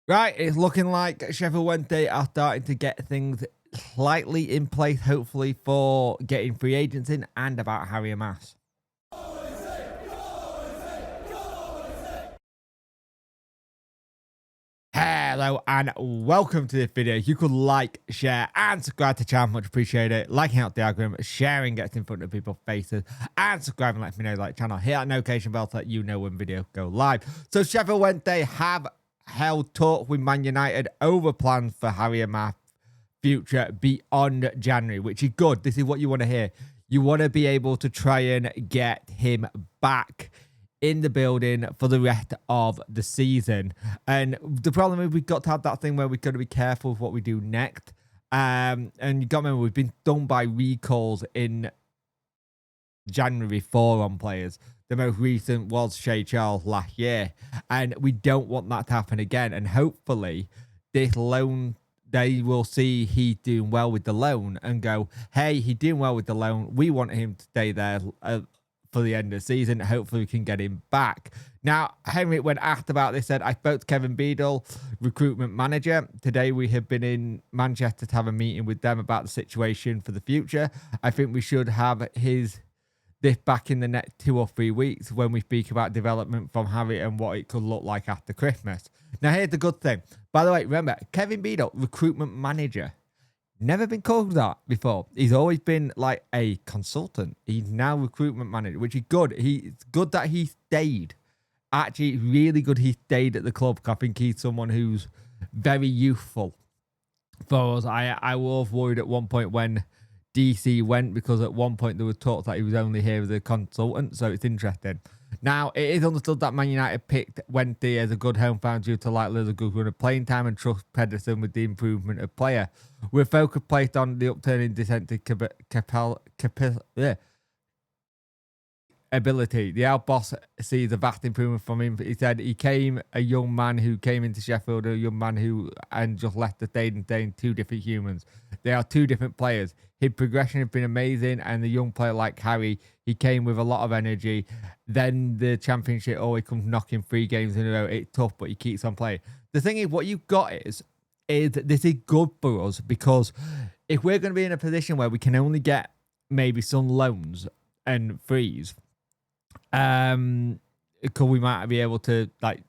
Right, it's looking like Sheffield Wednesday are starting to get things slightly in place, hopefully, for getting free agents in and about Harry Amass. Hello and welcome to this video. You could like, share, and subscribe to the channel. Much appreciate it. Liking out the algorithm, sharing gets in front of people's faces, and subscribing lets me know you like the channel. Hit that notification bell to let you know when videos go live. So Sheffield Wednesday have held talk with Man United over plans for Harry Amass' future beyond January, which is good. This is what you want to hear. You want to be able to try and get him back in the building for the rest of the season. And the problem is we've got to have that thing where we've got to be careful with what we do next. And you got to remember, we've been done by recalls in January 4 on players. The most recent was Shay Charles last year. And we don't want that to happen again. And hopefully this loan, they will see he's doing well with the loan and go, hey, he's doing well with the loan. We want him to stay there for the end of the season. Hopefully we can get him back. Now, Henry, when asked about this, said, I spoke to Kevin Beadle, recruitment manager. Today we have been in Manchester to have a meeting with them about the situation for the future. I think we should have this back in the next 2 or 3 weeks when we speak about development from Harry and what it could look like after Christmas. Now, here's the good thing. By the way, remember, Kevin Beadle, recruitment manager. Never been called that before. He's always been like a consultant. He's now recruitment manager, which is good. It's good that he stayed. Actually, really good he stayed at the club. I think he's someone who's very youthful for us. I was worried at one point when DC went, because at one point there was talk that he was only here as a consultant. So it's interesting. Now, it is understood that Man United picked Wednesday as a good home fan due to likely a good run of playing time and trust Pedersen with the improvement of player. With focus placed on the upturning dissented ability. The old boss sees a vast improvement from him. He said he came a young man who came into Sheffield, a young man who and just left the stadium saying 2 different humans. They are 2 different players. His progression has been amazing, and the young player like Harry, he came with a lot of energy. Then the championship always comes knocking 3 games in a row. It's tough, but he keeps on playing. The thing is, what you've got is this is good for us, because if we're going to be in a position where we can only get maybe some loans and frees, because we might be able to like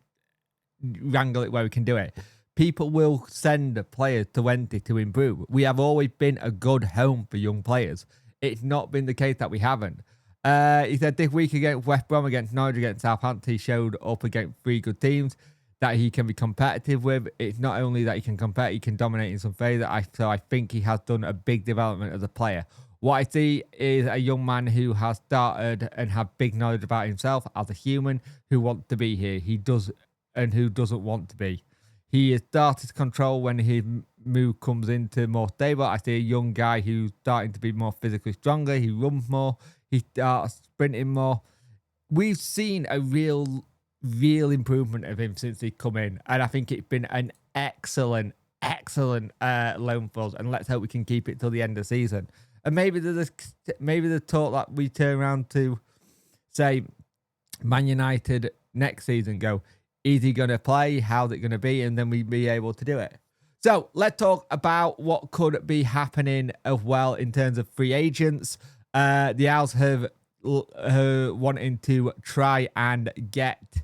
wrangle it where we can do it, people will send players to Wednesday to improve. We have always been a good home for young players. It's not been the case that we haven't. He said this week against West Brom, against Norwich, against Southampton, he showed up against 3 good teams that he can be competitive with. It's not only that he can compete, he can dominate in some phases. So I think he has done a big development as a player. What I see is a young man who has started and have big knowledge about himself as a human, who wants to be here. He does, and who doesn't want to be. He has started to control when his move comes into more stable. I see a young guy who's starting to be more physically stronger. He runs more. He starts sprinting more. We've seen a real improvement of him since he's come in, and I think it's been an excellent loan for us, and let's hope we can keep it till the end of the season. And maybe the talk that we turn around to say Man United next season go, is he going to play? How's it going to be? And then we'd be able to do it. So let's talk about what could be happening as well in terms of free agents. The Owls have wanting to try and get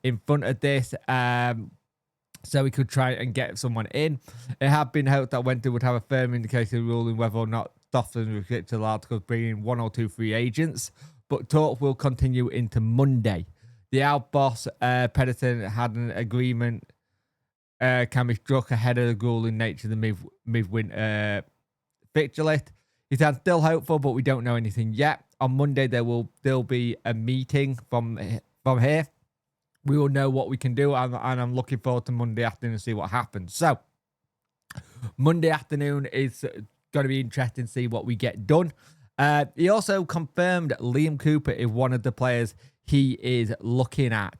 in front of this, so we could try and get someone in. It had been hoped that Wednesday would have a firm indication ruling whether or not Stoffton restricted articles bringing 1 or 2 free agents, but talk will continue into Monday. The out boss, Pedersen, had an agreement can be struck ahead of the grueling nature of the midwinter fixture list. He said, still hopeful, but we don't know anything yet. On Monday, there will still be a meeting from here. We will know what we can do, and I'm looking forward to Monday afternoon to see what happens. So, Monday afternoon is going to be interesting to see what we get done. He also confirmed Liam Cooper is one of the players he is looking at.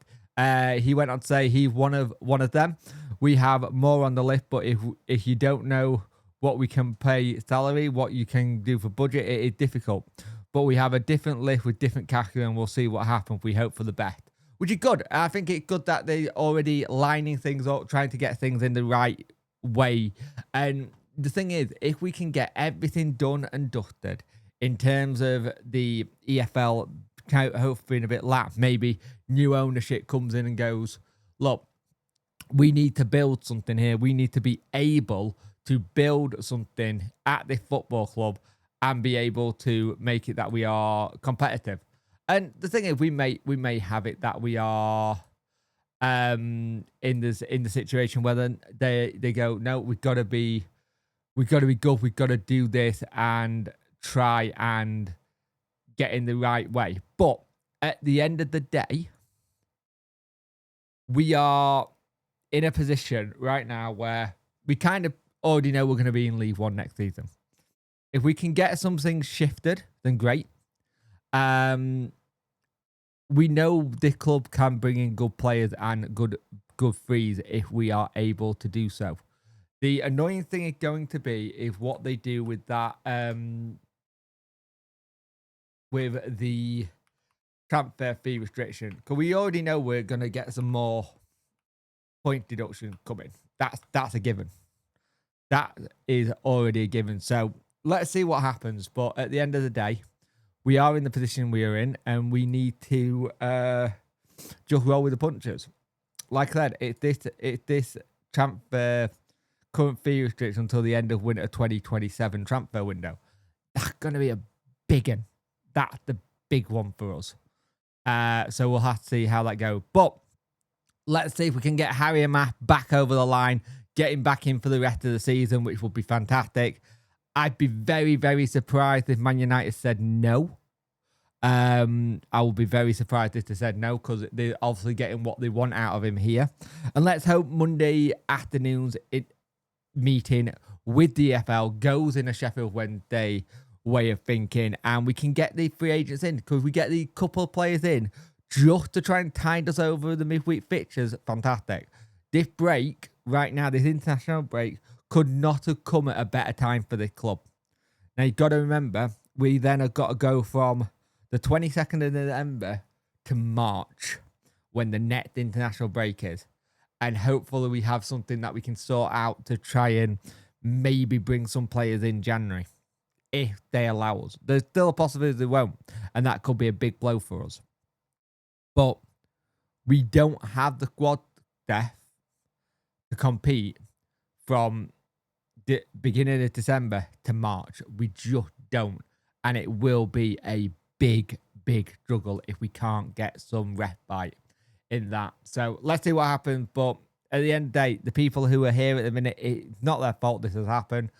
He went on to say he's one of them. We have more on the list, but if you don't know what we can pay salary, what you can do for budget, it is difficult. But we have a different list with different categories, and we'll see what happens. We hope for the best. which is good. I think it's good that they're already lining things up, trying to get things in the right way. And the thing is, if we can get everything done and dusted in terms of the EFL hopefully being a bit lax, maybe new ownership comes in and goes, look, we need to build something here. We need to be able to build something at this football club and be able to make it that we are competitive. And the thing is, we may have it that we are in the situation where they go, no, we've got to be good. We've got to do this and try and get in the right way. But at the end of the day, we are in a position right now where we kind of already know we're going to be in League One next season. If we can get something shifted, then great. We know this club can bring in good players and good frees if we are able to do so. The annoying thing is going to be is what they do with that, with the transfer fee restriction. Because we already know we're going to get some more point deduction coming. That's a given. That is already a given. So let's see what happens. But at the end of the day, we are in the position we are in, and we need to just roll with the punches. Like I said, it's this transfer current fee restriction until the end of winter 2027 transfer window. That's going to be a big one. That's the big one for us. So we'll have to see how that goes. But let's see if we can get Harry Amass back over the line, get him back in for the rest of the season, which would be fantastic. I'd be very, very surprised if Man United said no. I will be very surprised if they said no, because they're obviously getting what they want out of him here. And let's hope Monday afternoon's meeting with the EFL goes in a Sheffield Wednesday way of thinking, and we can get the free agents in, because we get the couple of players in just to try and tide us over the midweek fixtures. Fantastic. This break right now, this international break, could not have come at a better time for this club. Now, you've got to remember, we then have got to go from the 22nd of November to March, when the next international break is. And hopefully we have something that we can sort out to try and maybe bring some players in January, if they allow us. There's still a possibility they won't, and that could be a big blow for us. But we don't have the squad depth to compete from the beginning of December to March. We just don't. And it will be a big, big struggle if we can't get some respite in that. So let's see what happens. But at the end of the day, the people who are here at the minute, it's not their fault this has happened.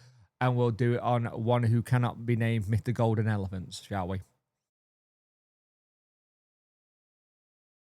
And we'll do it on one who cannot be named Mr. Golden Elephants, shall we?